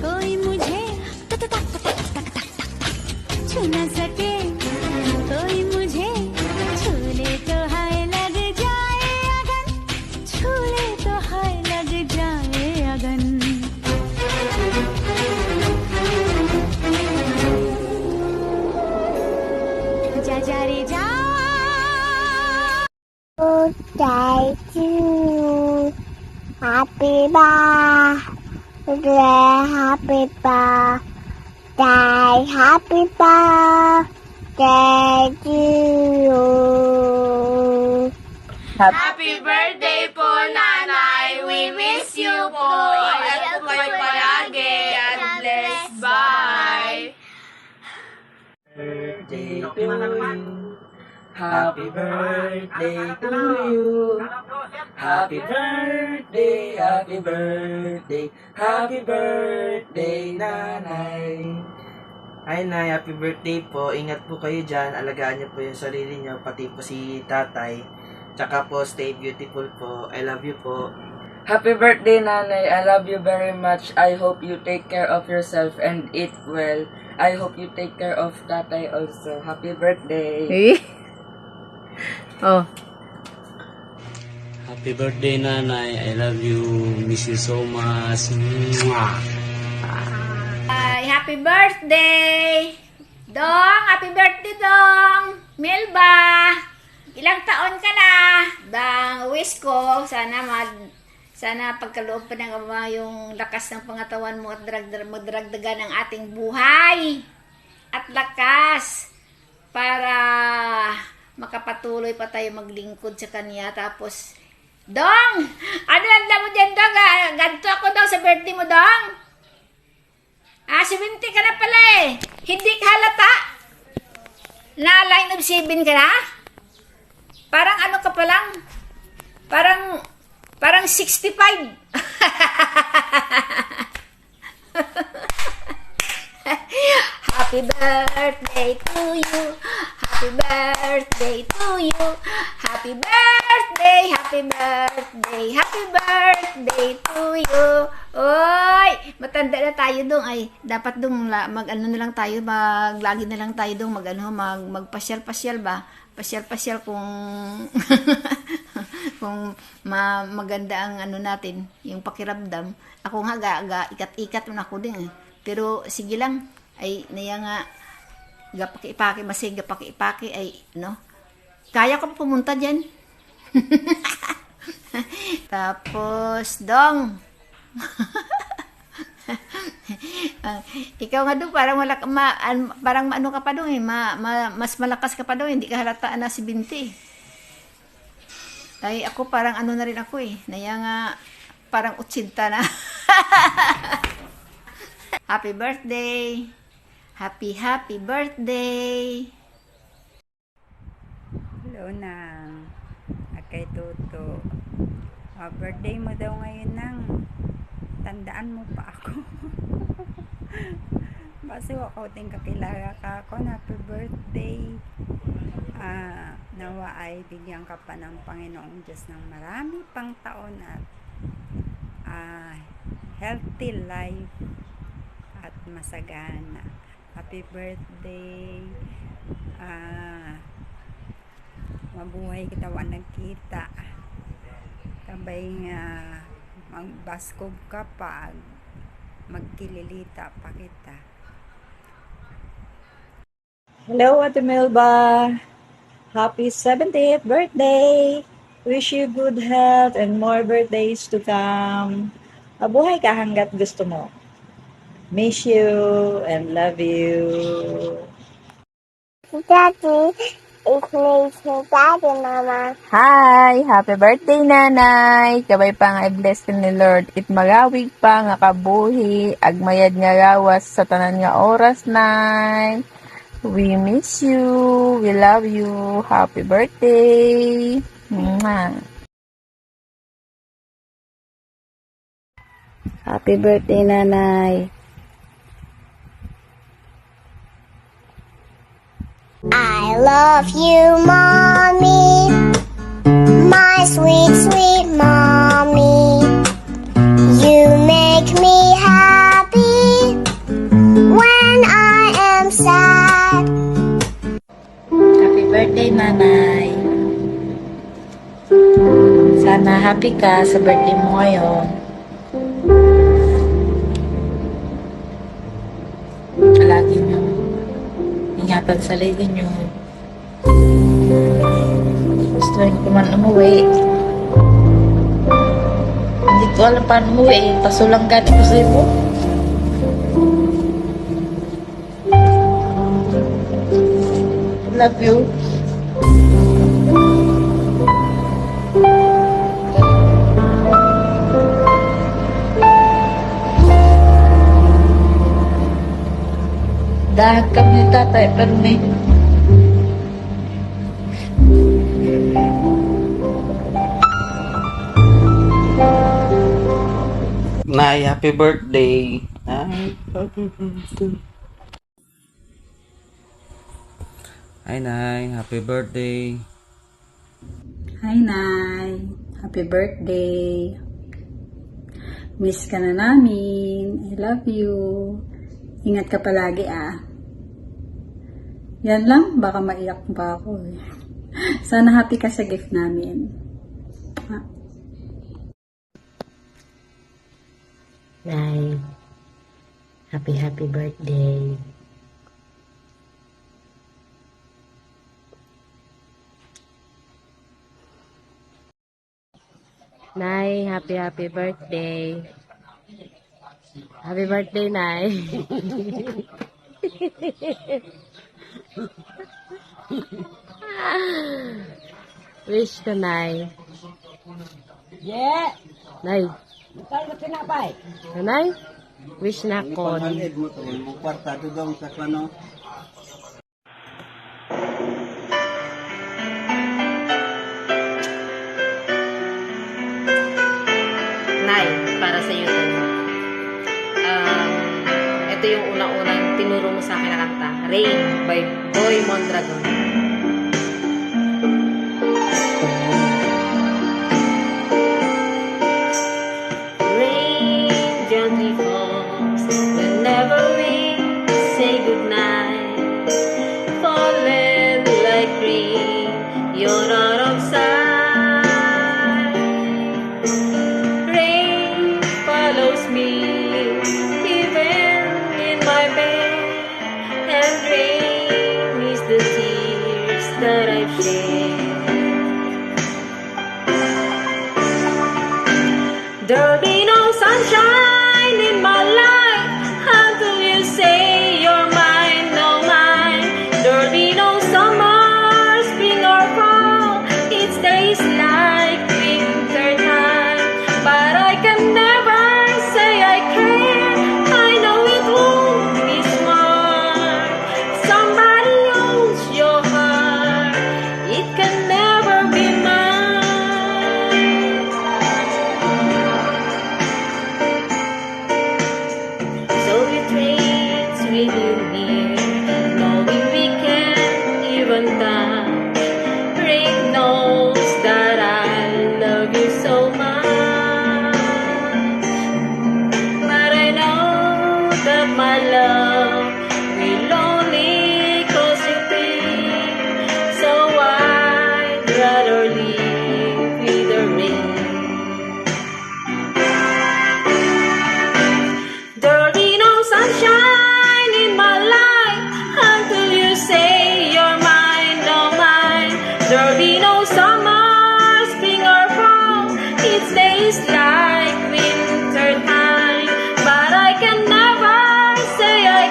कोई मुझे छू न सके, कोई मुझे छू ले तो हाय लग जाए अगन, छू ले तो हाय लग जाए अगन। जा जा रे जा। Birthday to you. Happy birthday, happy birthday, happy birthday to you. Happy birthday po, Nanay! We miss you po! Ingat po kayo palagi! God bless! Bye! Birthday to you. Happy birthday to you. Happy birthday, happy birthday, happy birthday, Nanay. Hi, Nay. Happy birthday po. Ingat po kayo dyan. Alagaan niyo po yung sarili niyo, pati po si tatay. Tsaka po, stay beautiful po. I love you po. Happy birthday, Nanay. I love you very much. I hope you take care of yourself and eat well. I hope you take care of tatay also. Happy birthday. Oh. Happy birthday, Nanay. I love you. Miss you so much. Mwah. Happy birthday! Dong! Happy birthday, Dong! Melba! Ilang taon ka na? Bang, wish ko, sana pagkaloob pa ng Ama yung lakas ng pangatawan mo at magdaragdagan ng ating buhay at lakas para makapatuloy pa tayo maglingkod sa Kanya. Tapos, Dong! Ano handa mo dyan, Dong? Ganto ako daw sa birthday mo, Dong? 70 ka na pala eh. Hindi ka halata. Na line of 7 ka na? Parang ano ka pa lang? Parang 65. Happy birthday to you. Happy birthday to you. Happy birthday, happy birthday, happy birthday to you. Oy, matanda na tayo dong. Ay, dapat dong mag-ano na lang tayo, maglagi na lang tayo dong magpasyal-pasyal ba? Pasyal-pasyal kung kung maganda ang ano natin, yung pakiramdam. Ako nga ikat-ikat na ako din eh. Pero sige lang, ay naya nga gapaki-ipaki masig gapaki-ipaki ay no. Kaya ko pumunta diyan. Tapos dong. Ikaw nga doon parang parang ano ka pa doon eh, mas malakas ka pa doon, hindi ka halata na si Binti. Ay ako parang ano na rin ako eh, naya nga parang 80 na. Happy birthday. Happy birthday. Hello nang. Akay Toto. Birthday mo daw ngayon nang. Tandaan mo pa ako. Basi ako ting kakilala ka ako. Happy birthday. Nawa ay bigyan ka pa ng Panginoong Diyos ng marami pang taon at healthy life at masagana. Happy birthday. Mabuhay kita wa nagkita. Tabay nga magbaskob ka pa, magkililita pa kita. Hello, Ate Melba. Happy 70th birthday. Wish you good health and more birthdays to come. Mabuhay ka hanggat gusto mo. Miss you and love you. Daddy, it's me to Daddy, Mama. Hi! Happy birthday, Nanay! Kabay pa nga i-bless ka ni Lord. It magawig pa nga kabuhi. Agmayad nga gawas sa tanan nga oras, Nay. We miss you. We love you. Happy birthday! Mwah. Happy birthday, Nanay. I love you, Mommy, my sweet, sweet Mommy. You make me happy happy ka sa birthday mo ngayon. Lagi nyo ingatan sa sarili nyo. Gustuhin ko man umuwi. Hindi ko alam paano umuwi. Paso lang gani ko sa iyo. Love you. Dahil kami ni tatay, pero may Nay, happy birthday. Nay, happy birthday. Hi, Nay. Happy birthday. Hi, Nay. Happy birthday. Miss ka na namin. I love you. Ingat ka palagi, ah. Yan lang. Baka maiyak pa ako, eh. Sana happy ka sa gift namin. Nay, happy birthday. Nay, happy birthday. Happy birthday, Nay. Wish ka, Nay. Yeah. Nay. Tayo na tinapay. Nay, wish na ko. Nay, para sa iyo to. Ito yung unang-unang tinuro mo sa akin na kanta. Rain by Boy Mondragon. Rain gently falls whenever we say goodnight. Falling like rain, you're out of sight. Rain follows me even in my bed, and rain is the tears that I've shed. There'll be no sunshine in my life until you say you're mine, no mine. There'll be no summer, spring or fall. It stays like winter time, but I can never say I care. I know it won't be smart. Somebody owns your heart. It can never be mine. So it rains when you're near, knowing we can't even touch. Rain knows that I love you so much, but I know that my love will only cause you pain. So I'd rather live with the rain. There'll be no sunshine in my life until you say you're mine, no mine. There'll be no summer, spring or fall. It stays like winter time, but I can never say I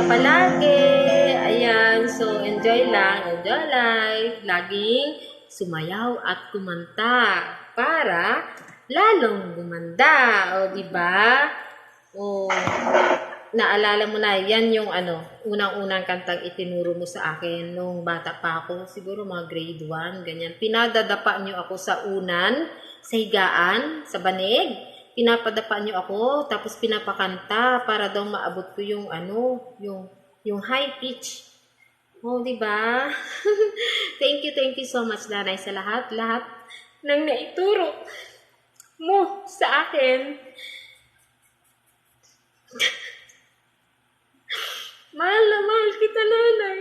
palagi. Ayan, so enjoy lang, enjoy life. Laging sumayaw at kumanta para lalong gumanda. O, diba? O, naalala mo na, yan yung unang-unang kantang itinuro mo sa akin nung bata pa ako, siguro mga grade 1, ganyan. Pinadadapa nyo ako sa unan, sa higaan, sa banig. Pinapadapa nyo ako, tapos pinapakanta para daw maabot ko yung yung high pitch. Oh, di ba? Thank you so much, nanay, sa lahat ng naituro mo sa akin. Mahal na mahal kita, nanay.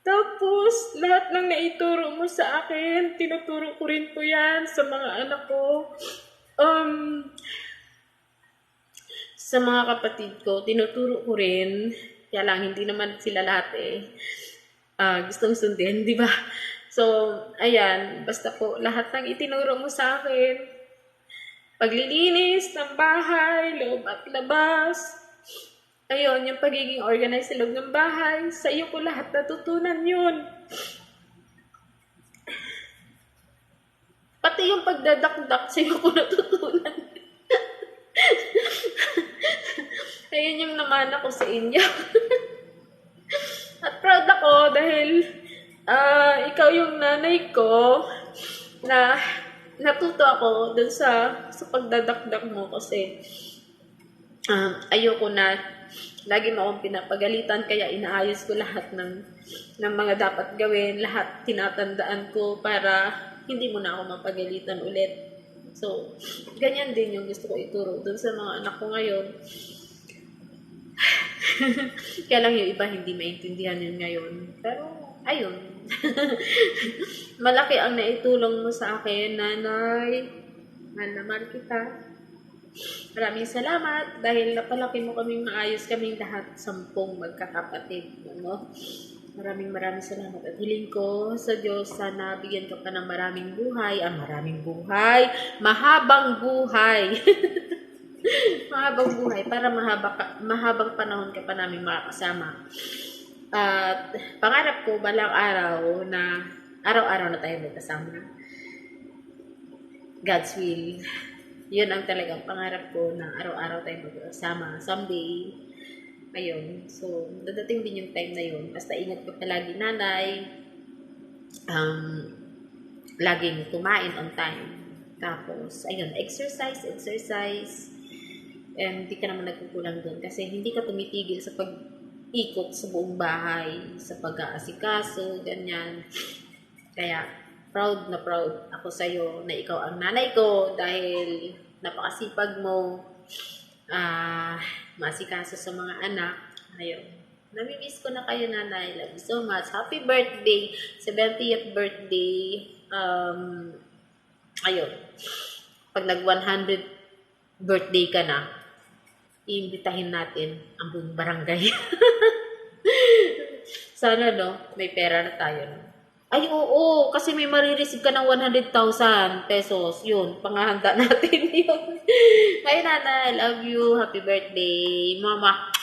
Tapos, lahat ng naituro mo sa akin, tinuturo ko rin po yan sa mga anak ko. Sa mga kapatid ko, tinuturo ko rin. Kaya lang, hindi naman sila lahat gustong sundin, di ba? So, ayan, basta po, lahat ng itinuro mo sa akin, paglilinis ng bahay, loob at labas, ayun, yung pagiging organized sa loob ng bahay, sa iyo ko lahat natutunan yun. Pati yung pagdadakdak, sa iyo ko natutunan. Ayun yung naman ako sa inyo. At proud ako dahil ikaw yung nanay ko na natuto ako dun sa pagdadakdak mo kasi ayoko na lagi mo akong pinapagalitan kaya inaayos ko lahat ng mga dapat gawin, lahat tinatandaan ko para hindi mo na ako mapagalitan ulit. So, ganyan din yung gusto ko ituro dun sa mga anak ko ngayon. Kaya lang yung iba hindi maintindihan yun ngayon. Pero, ayun. Malaki ang naitulong mo sa akin, nanay. Mahal na mahal kita. Maraming salamat dahil napalaki mo kaming maayos kaming lahat 10 magkakapatid. Maraming salamat at hiling ko sa Diyos, sana bigyan ka pa ng maraming buhay, mahabang buhay. Mahabang buhay para mahabang panahon ka pa namin makakasama. At pangarap ko balang araw na araw-araw na tayo magkasama. God's will. Yun ang talagang pangarap ko na araw-araw tayo magkasama. Someday. Ayun. So, dadating din yung time na yun. Basta ingat ka palagi, nanay. Laging kumain on time. Tapos, ayun, exercise. And hindi ka naman nagkukulang doon. Kasi hindi ka tumitigil sa pag-ikot sa buong bahay, sa pag-aasikaso, ganyan. Kaya, proud na proud ako sa'yo na ikaw ang nanay ko dahil napakasipag mo maasikaso sa mga anak. Ayun. Namimiss ko na kayo, nanay. Love you so much. Happy birthday. 70th birthday. Ayun. Pag nag-100 birthday ka na, iimbitahin natin ang buong barangay. Sana, may pera na tayo, Ay, oo, kasi may marireceive ka ng 100,000 pesos. Yun, pangahanda natin yun. Bye, nanay. Love you. Happy birthday, mama.